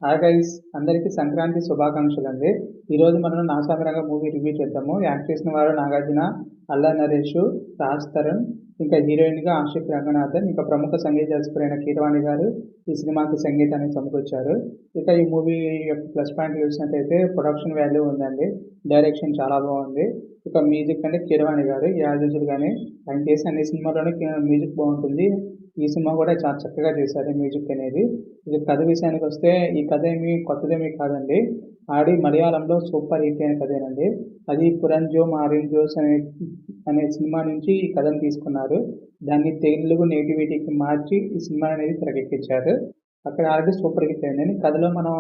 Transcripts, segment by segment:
Hi guys, అందరికీ సంక్రాంతి శుభాకాంక్షలండి. ఈరోజు మనం నాసామిరంగ మూవీ రివ్యూ చేద్దాము. యాక్ట్ చేసిన వారు నాగార్జున, అల్లా నరేష్, రాజ్ తరుణ్, ఇంకా హీరోయిన్గా ఆషిక్ రంగనాథన్, ఇంకా ప్రముఖ సంగీత దర్శకుడైన కీరవాణి గారు ఈ సినిమాకి సంగీతాన్ని సమకూర్చారు. ఇక ఈ మూవీ యొక్క ప్లస్ పాయింట్ చూసినట్టయితే ప్రొడక్షన్ వాల్యూ ఉందండి. డైరెక్షన్ చాలా బాగుంది. ఇక మ్యూజిక్ అంటే కీరవాణి గారు యాజ్ యూజువల్గానే ఆయన చేసిన అన్ని సినిమాల్లోనే మ్యూజిక్ బాగుంటుంది. ఈ సినిమా కూడా చాలా చక్కగా చేశారు మ్యూజిక్ అనేది. ఇది కథ విషయానికి వస్తే ఈ కథ ఏమి కొత్తదేమీ కాదండి. ఆడి మలయాళంలో సూపర్ హిట్ అయిన కథేనండి. అది పురంజోమ్ ఆరెంజోస్ అనే సినిమా నుంచి ఈ కథను తీసుకున్నారు. దాన్ని తెలుగు నేటివిటీకి మార్చి ఈ సినిమా అనేది తెరకెక్కించారు. అక్కడ ఆల్రెడీ సూపర్ హిట్ అయిందని కథలో మనం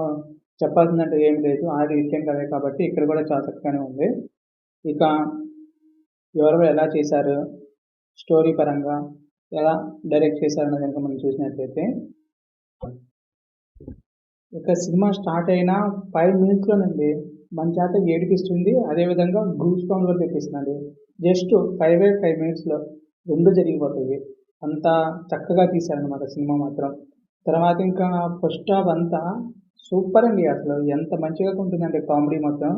చెప్పాల్సిందంటే ఏం లేదు. ఆల్రెడీ హిట్ అయిన కథే కాబట్టి ఇక్కడ కూడా చాలా చక్కగానే ఉంది. ఇక ఎవరెవరు ఎలా చేశారు, స్టోరీ పరంగా ఎలా డైరెక్ట్ చేశారన్నది కనుక మనం చూసినట్లయితే ఇక సినిమా స్టార్ట్ అయిన 5 మినిట్స్లోనండి మన చేత ఏడిపిస్తుంది. అదేవిధంగా గూస్ బంప్స్ కూడా తెప్పిస్తుందండి. జస్ట్ 5 మినిట్స్లో రెండు జరిగిపోతాయి. అంత చక్కగా తీశారనమాట సినిమా మాత్రం. తర్వాత ఇంకా ఫస్ట్ హాఫ్ అంతా సూపర్ అండి. అసలు ఎంత మంచిగా ఉంటుందంటే కామెడీ మొత్తం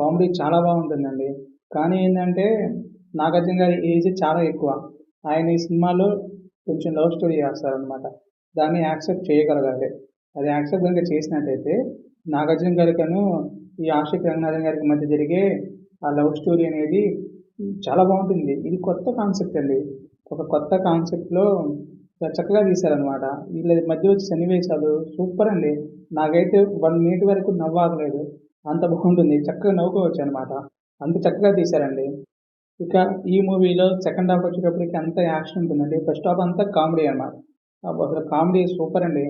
కామెడీ చాలా బాగుంటుందండి. కానీ ఏంటంటే నాగార్జున గారి ఏజ్ చాలా ఎక్కువ. ఆయన ఈ సినిమాలో కొంచెం లవ్ స్టోరీ చేస్తారనమాట. దాన్ని యాక్సెప్ట్ చేయగలగాలి. అది యాక్సెప్ట్ కనుక చేసినట్టయితే నాగార్జున గారికను ఈ ఆషిక్ రంగనాథన్ గారికి మధ్య జరిగే ఆ లవ్ స్టోరీ అనేది చాలా బాగుంటుంది. ఇది కొత్త కాన్సెప్ట్ అండి. ఒక కొత్త కాన్సెప్ట్లో చక్కగా తీశారనమాట. వీళ్ళ మధ్య వచ్చే సన్నివేశాలు సూపర్ అండి. నాకైతే 1 మినిట్ వరకు నవ్వాగలేదు. అంత బాగుంటుంది. చక్కగా నవ్వుకోవచ్చు అనమాట. అంత చక్కగా తీశారండి. ఇక ఈ మూవీలో సెకండ్ హాఫ్ వచ్చేటప్పటికి అంతా యాక్షన్ ఉంటుందండి. ఫస్ట్ హాఫ్ అంతా కామెడీ అనమాట. అసలు కామెడీ సూపర్ అండి.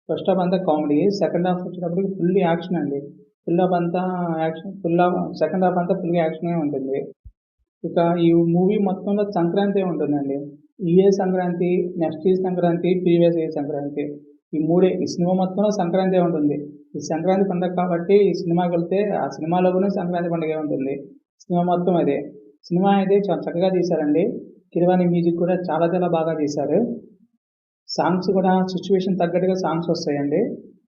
ఫస్ట్ హాఫ్ అంతా కామెడీ, సెకండ్ హాఫ్ వచ్చేటప్పటికి ఫుల్ యాక్షన్ అండి. సెకండ్ హాఫ్ అంతా ఫుల్ యాక్షనే ఉంటుంది. ఇక ఈ మూవీ మొత్తంలో సంక్రాంతి ఉంటుందండి. ఈ year Sankranti, next year Sankranti, previous year Sankranti, ఈ మూడే. ఈ సినిమా మొత్తంలో సంక్రాంతి ఉంటుంది. ఈ సంక్రాంతి పండుగ కాబట్టి ఈ సినిమాకి వెళ్తే ఆ సినిమాలో కూడా సంక్రాంతి పండుగ ఉంటుంది. సినిమా మొత్తం అదే. సినిమా అయితే చాలా చక్కగా తీశారండి. కీరవాణి మ్యూజిక్ కూడా చాలా చాలా బాగా తీశారు. సాంగ్స్ కూడా సిచ్యువేషన్ తగ్గట్టుగా సాంగ్స్ వస్తాయండి.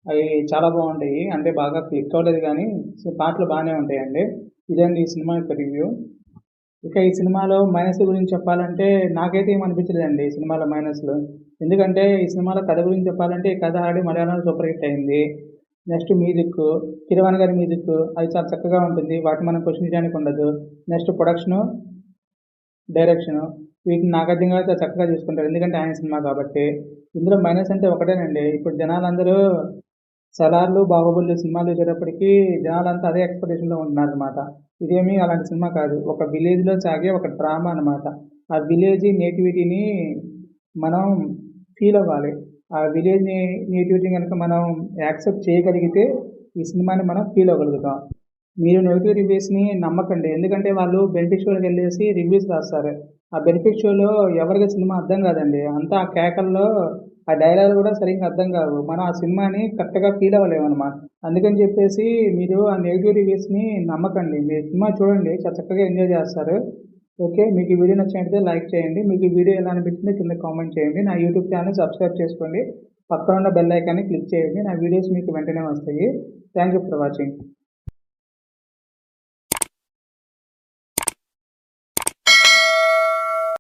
అవి చాలా బాగుంటాయి. అంటే బాగా క్లిక్ అవ్వలేదు కానీ పాటలు బాగానే ఉంటాయండి. ఇదండి ఈ సినిమా యొక్క రివ్యూ. ఇక ఈ సినిమాలో మైనస్ గురించి చెప్పాలంటే నాకైతే ఏమనిపించలేదండి ఈ సినిమాలో మైనస్లు. ఎందుకంటే ఈ సినిమాలో కథ గురించి చెప్పాలంటే ఈ కథ ఆడి మలయాళంలో సూపర్ హిట్ అయింది. నెక్స్ట్ మ్యూజిక్, కీరవాణి గారి మ్యూజిక్ అది చాలా చక్కగా ఉంటుంది. వాటిని మనం క్వశ్చన్ చేయడానికి ఉండదు. నెక్స్ట్ ప్రొడక్షను, డైరెక్షను వీటిని నాగార్జున గారు చాలా చక్కగా చూసుకుంటారు. ఎందుకంటే ఆయన సినిమా కాబట్టి. ఇందులో మైనస్ అంటే ఒకటేనండి. ఇప్పుడు జనాలందరూ సలార్లు, బాహుబలి సినిమాలు చూసేటప్పటికి జనాలంతా అదే ఎక్స్పెక్టేషన్లో ఉంటున్నారనమాట. ఇదేమీ అలాంటి సినిమా కాదు. ఒక విలేజ్లో సాగే ఒక డ్రామా అనమాట. ఆ విలేజ్ నేటివిటీని మనం ఫీల్ అవ్వాలి. ఆ విలేజ్ నేటివిటీ కనుక మనం యాక్సెప్ట్ చేయగలిగితే ఈ సినిమాని మనం ఫీల్ అవ్వగలుగుతాం. మీరు నెగిటివ్ రివ్యూస్ని నమ్మకండి. ఎందుకంటే వాళ్ళు బెనిఫిట్ షోకి వెళ్ళేసి రివ్యూస్ రాస్తారు. ఆ బెనిఫిట్ షోలో ఎవరికి సినిమా అర్థం కాదండి. అంతా ఆ కేకల్లో ఆ డైలాగులు కూడా సరిగ్గా అర్థం కావు. మనం ఆ సినిమాని కరెక్ట్గా ఫీల్ అవ్వలేమన్నమాట. అందుకని చెప్పేసి మీరు ఆ నెగిటివ్ రివ్యూస్ని నమ్మకండి. మీరు సినిమా చూడండి, చాలా చక్కగా ఎంజాయ్ చేస్తారు. ఓకే, మీకు ఈ వీడియో నచ్చినట్లయితే లైక్ చేయండి. మీకు ఈ వీడియో ఎలా అనిపించిందో కింద కామెంట్ చేయండి. నా యూట్యూబ్ ఛానల్ సబ్స్క్రైబ్ చేసుకోండి. పక్కన ఉన్న బెల్ ఐకాన్ని క్లిక్ చేయండి. నా వీడియోస్ మీకు వెంటనే వస్తాయి. Thank you for watching.